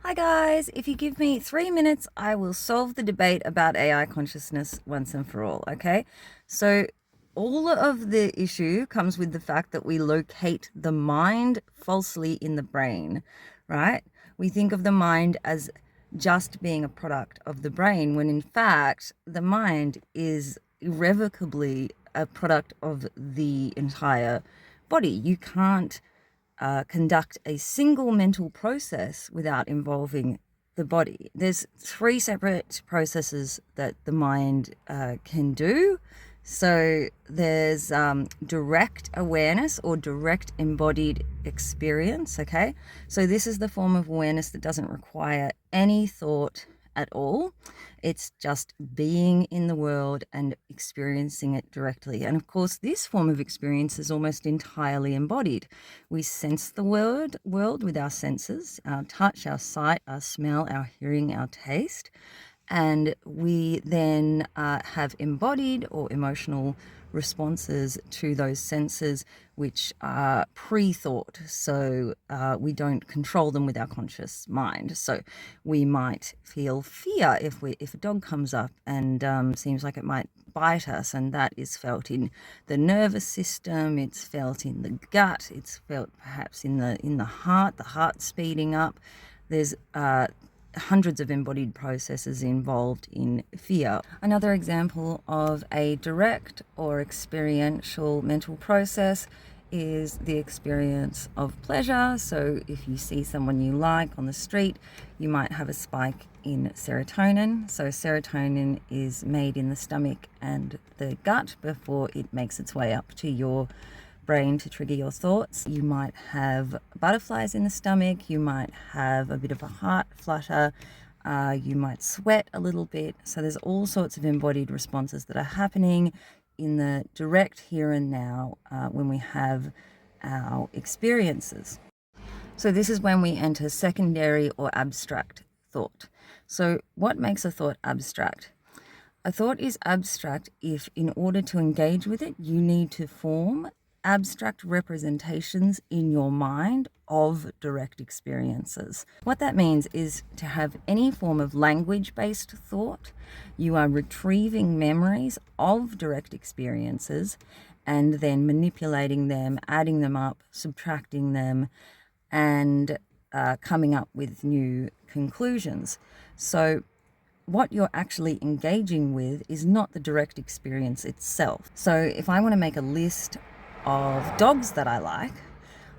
Hi guys, if you give me 3 minutes, I will solve the debate about AI consciousness once and for all, okay? So all of the issue comes with the fact that we locate the mind falsely in the brain, right? We think of the mind as just being a product of the brain, when in fact the mind is irrevocably a product of the entire body. You can't conduct a single mental process without involving the body. There's 3 separate processes that the mind can do. So there's direct awareness or direct embodied experience, okay? So this is the form of awareness that doesn't require any thought at all. It's just being in the world and experiencing it directly. And of course, this form of experience is almost entirely embodied. We sense the world with our senses, our touch, our sight, our smell, our hearing, our taste. And we then have embodied or emotional responses to those senses, which are pre-thought. So we don't control them with our conscious mind. So we might feel fear if a dog comes up and seems like it might bite us, and that is felt in the nervous system. It's felt in the gut. It's felt perhaps in the heart speeding up. There's hundreds of embodied processes involved in fear. Another example of a direct or experiential mental process is the experience of pleasure. So if you see someone you like on the street, you might have a spike in serotonin. So serotonin is made in the stomach and the gut before it makes its way up to your brain to trigger your thoughts. You might have butterflies in the stomach, you might have a bit of a heart flutter, you might sweat a little bit. So there's all sorts of embodied responses that are happening in the direct here and now when we have our experiences. So this is when we enter secondary or abstract thought. So what makes a thought abstract? A thought is abstract if, in order to engage with it, you need to form abstract representations in your mind of direct experiences. What that means is to have any form of language-based thought. You are retrieving memories of direct experiences and then manipulating them, adding them up, subtracting them, and coming up with new conclusions. So what you're actually engaging with is not the direct experience itself. So if I want to make a list of dogs that I like,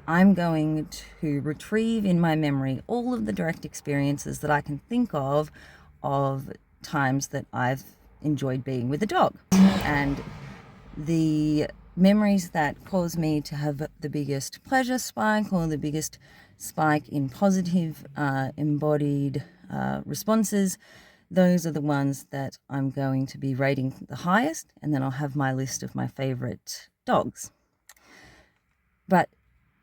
I'm going to retrieve in my memory all of the direct experiences that I can think of times that I've enjoyed being with a dog. And the memories that cause me to have the biggest pleasure spike or the biggest spike in positive embodied responses, those are the ones that I'm going to be rating the highest, and then I'll have my list of my favorite dogs. But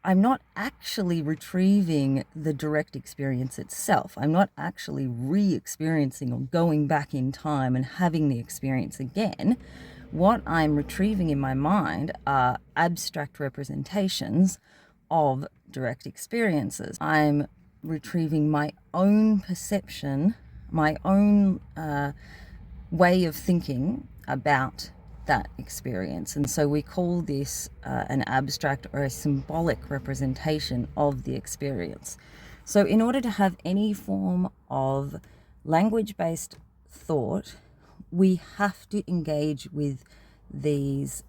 I'm not actually retrieving the direct experience itself. I'm not actually re-experiencing or going back in time and having the experience again. What I'm retrieving in my mind are abstract representations of direct experiences. I'm retrieving my own perception, my own way of thinking about that experience. And so we call this an abstract or a symbolic representation of the experience. So in order to have any form of language-based thought, we have to engage with these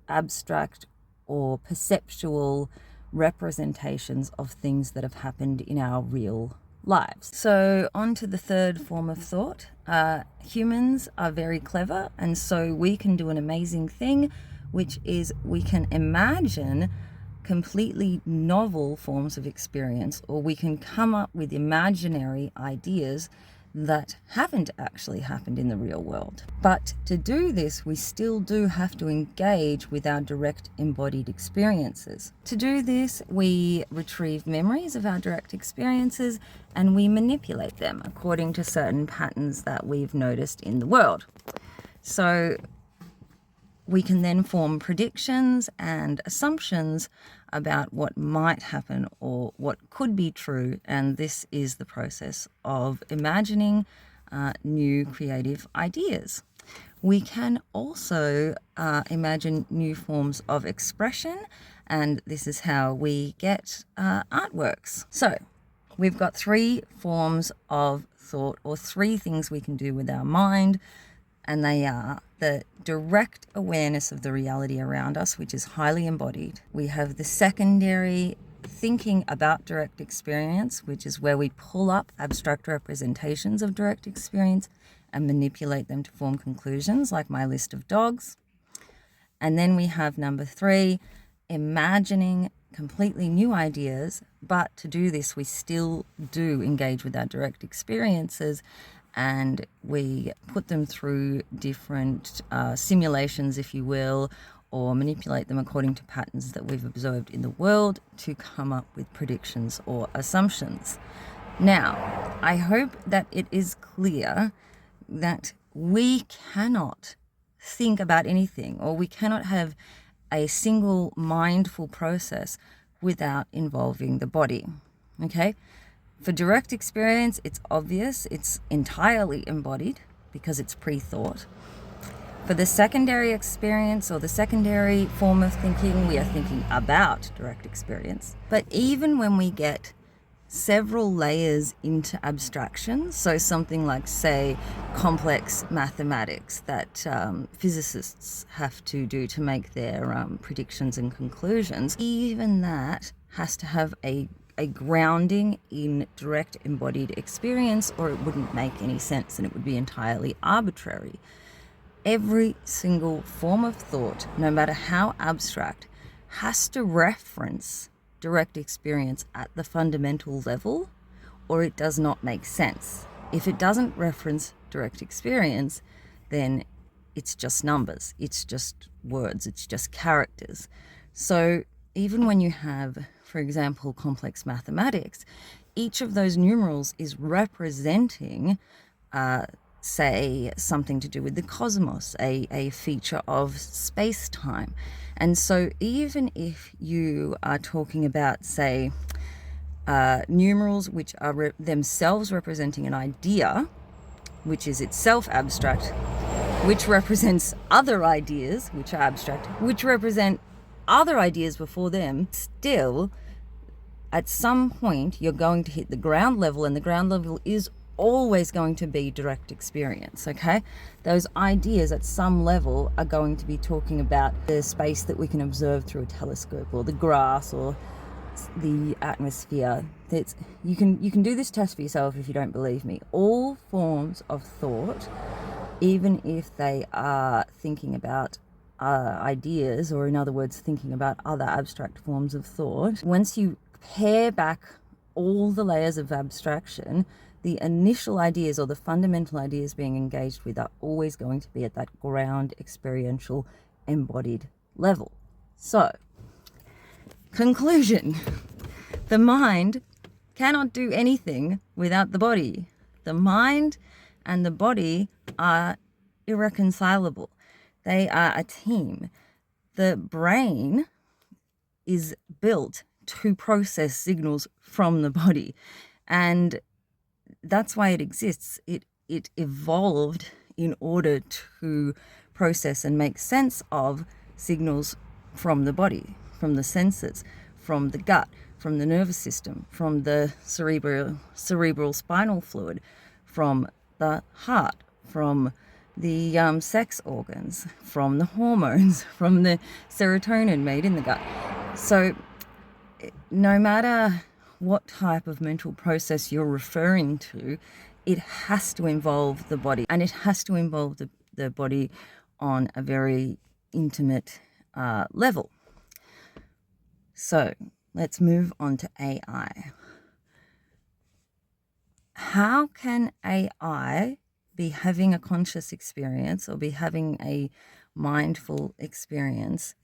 abstract or perceptual representations of things that have happened in our real lives. So on to the third form of thought. Humans are very clever, and so we can do an amazing thing, which is we can imagine completely novel forms of experience, or we can come up with imaginary ideas that haven't actually happened in the real world. But to do this, we still do have to engage with our direct embodied experiences. To do this, we retrieve memories of our direct experiences and we manipulate them according to certain patterns that we've noticed in the world. So we can then form predictions and assumptions about what might happen or what could be true. And this is the process of imagining new creative ideas. We can also imagine new forms of expression, and this is how we get artworks. So we've got 3 forms of thought, or 3 things we can do with our mind, and they are the direct awareness of the reality around us, which is highly embodied. We have the secondary thinking about direct experience, which is where we pull up abstract representations of direct experience and manipulate them to form conclusions, like my list of dogs. And then we have number 3, imagining completely new ideas, but to do this we still do engage with our direct experiences, and we put them through different simulations, if you will, or manipulate them according to patterns that we've observed in the world to come up with predictions or assumptions. Now, I hope that it is clear that we cannot think about anything, or we cannot have a single mindful process without involving the body. Okay? For direct experience, it's obvious, it's entirely embodied because it's pre-thought. For the secondary experience, or the secondary form of thinking, we are thinking about direct experience. But even when we get several layers into abstraction, so something like, say, complex mathematics that physicists have to do to make their predictions and conclusions, even that has to have a grounding in direct embodied experience, or it wouldn't make any sense and it would be entirely arbitrary. Every single form of thought, no matter how abstract, has to reference direct experience at the fundamental level, or it does not make sense. If it doesn't reference direct experience, then it's just numbers, it's just words, it's just characters. So even when you have, for example, complex mathematics, each of those numerals is representing say something to do with the cosmos, a feature of space-time. And so even if you are talking about, say, numerals which are themselves representing an idea, which is itself abstract, which represents other ideas which are abstract, which represent other ideas before them, still at some point you're going to hit the ground level, and the ground level is always going to be direct experience. Okay, those ideas at some level are going to be talking about the space that we can observe through a telescope, or the grass, or the atmosphere. You can do this test for yourself if you don't believe me. All forms of thought, even if they are thinking about ideas, or in other words thinking about other abstract forms of thought, once you pare back all the layers of abstraction, the initial ideas, or the fundamental ideas being engaged with, are always going to be at that ground experiential embodied level. So, conclusion: the mind cannot do anything without the body. The mind and the body are irreconcilable. They are a team. The brain is built to process signals from the body, and that's why it exists. It evolved in order to process and make sense of signals from the body, from the senses, from the gut, from the nervous system, from the cerebral spinal fluid, from the heart, from the sex organs, from the hormones, from the serotonin made in the gut. So no matter what type of mental process you're referring to, it has to involve the body, and it has to involve the body on a very intimate level. So let's move on to AI. How can AI be having a conscious experience, or be having a mindful experience,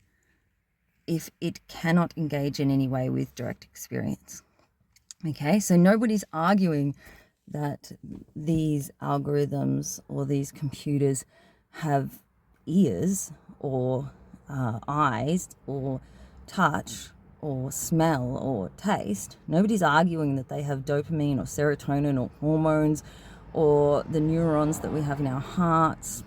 if it cannot engage in any way with direct experience? Okay, so nobody's arguing that these algorithms or these computers have ears or eyes or touch or smell or taste. Nobody's arguing that they have dopamine or serotonin or hormones or the neurons that we have in our hearts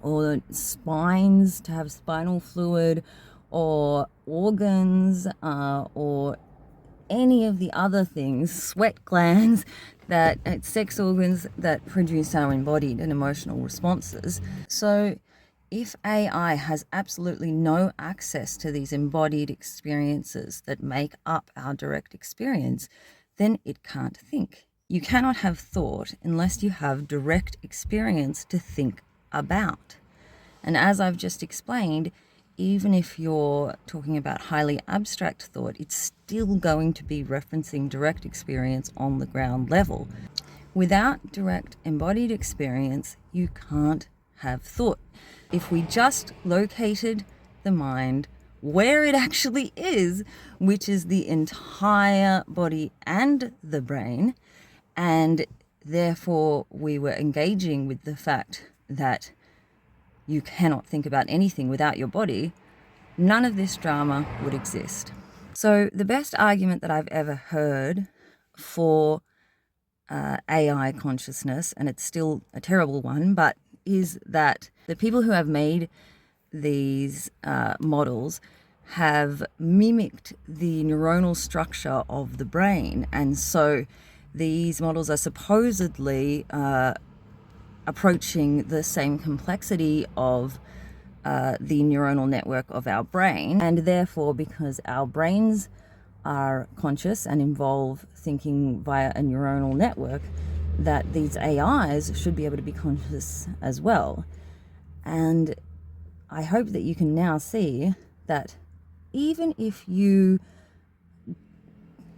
or spines to have spinal fluid or organs or any of the other things, sweat glands, that sex organs that produce our embodied and emotional responses. So if AI has absolutely no access to these embodied experiences that make up our direct experience, then it can't think. You cannot have thought unless you have direct experience to think about. And as I've just explained, even if you're talking about highly abstract thought, it's still going to be referencing direct experience on the ground level. Without direct embodied experience, you can't have thought. If we just located the mind where it actually is, which is the entire body and the brain, and therefore we were engaging with the fact that you cannot think about anything without your body, none of this drama would exist. So the best argument that I've ever heard for AI consciousness, and it's still a terrible one, but is that the people who have made these models have mimicked the neuronal structure of the brain. And so these models are supposedly approaching the same complexity of the neuronal network of our brain. And therefore, because our brains are conscious and involve thinking via a neuronal network, that these AIs should be able to be conscious as well. And I hope that you can now see that even if you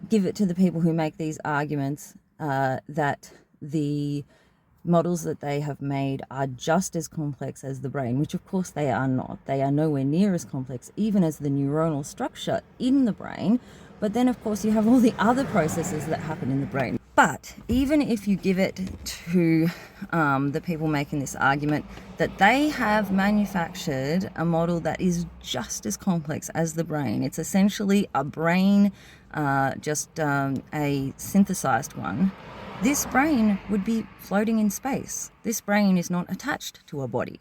give it to the people who make these arguments that the models that they have made are just as complex as the brain, which of course they are not. They are nowhere near as complex even as the neuronal structure in the brain. But then of course you have all the other processes that happen in the brain. But even if you give it to the people making this argument that they have manufactured a model that is just as complex as the brain, it's essentially a brain, just a synthesized one, this brain would be floating in space. This brain is not attached to a body.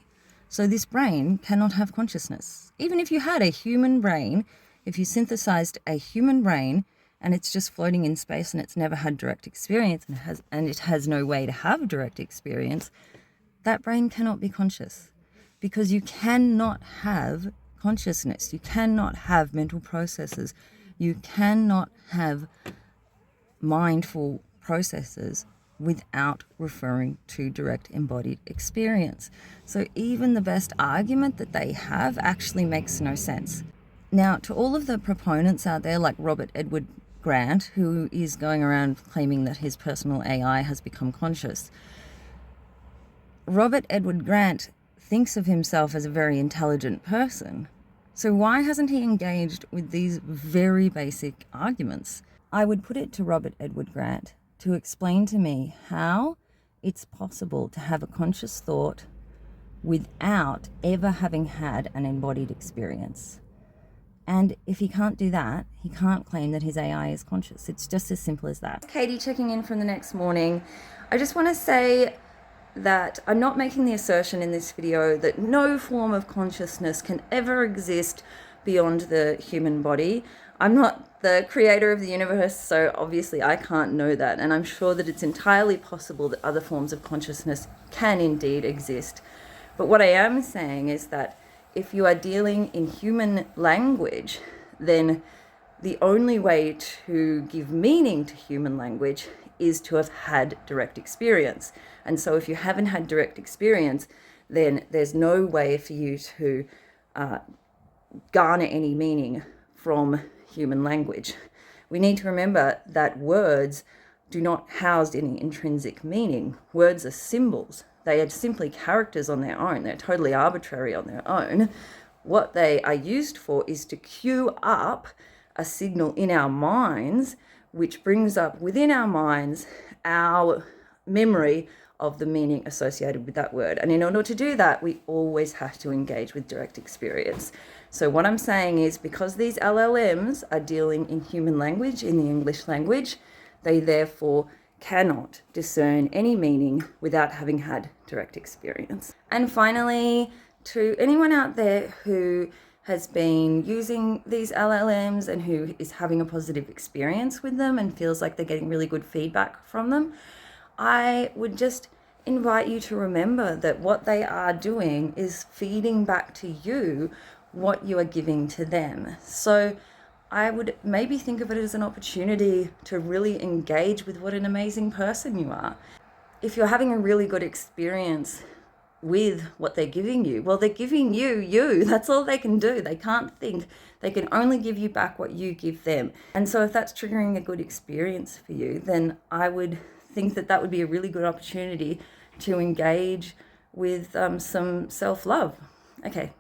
So this brain cannot have consciousness. Even if you had a human brain, if you synthesized a human brain and it's just floating in space and it's never had direct experience and it has no way to have direct experience, that brain cannot be conscious, because you cannot have consciousness. You cannot have mental processes. You cannot have mindful processes without referring to direct embodied experience. So even the best argument that they have actually makes no sense. Now, to all of the proponents out there like Robert Edward Grant, who is going around claiming that his personal AI has become conscious, Robert Edward Grant thinks of himself as a very intelligent person. So why hasn't he engaged with these very basic arguments? I would put it to Robert Edward Grant to explain to me how it's possible to have a conscious thought without ever having had an embodied experience. And if he can't do that, he can't claim that his AI is conscious. It's just as simple as that. Katie checking in from the next morning. I just want to say that I'm not making the assertion in this video that no form of consciousness can ever exist beyond the human body. I'm not the creator of the universe, so obviously I can't know that. And I'm sure that it's entirely possible that other forms of consciousness can indeed exist. But what I am saying is that if you are dealing in human language, then the only way to give meaning to human language is to have had direct experience. And so if you haven't had direct experience, then there's no way for you to garner any meaning from human language. We need to remember that words do not house any intrinsic meaning. Words are symbols. They are simply characters on their own. They're totally arbitrary on their own. What they are used for is to cue up a signal in our minds, which brings up within our minds our memory of the meaning associated with that word. And in order to do that, we always have to engage with direct experience. So what I'm saying is, because these LLMs are dealing in human language, in the English language, they therefore cannot discern any meaning without having had direct experience. And finally, to anyone out there who has been using these LLMs and who is having a positive experience with them and feels like they're getting really good feedback from them, I would just invite you to remember that what they are doing is feeding back to you what you are giving to them. So I would maybe think of it as an opportunity to really engage with what an amazing person you are. If you're having a really good experience with what they're giving you, well, they're giving you. That's all they can do. They can't think. They can only give you back what you give them. And so if that's triggering a good experience for you, then I would think that that would be a really good opportunity to engage with some self-love. Okay,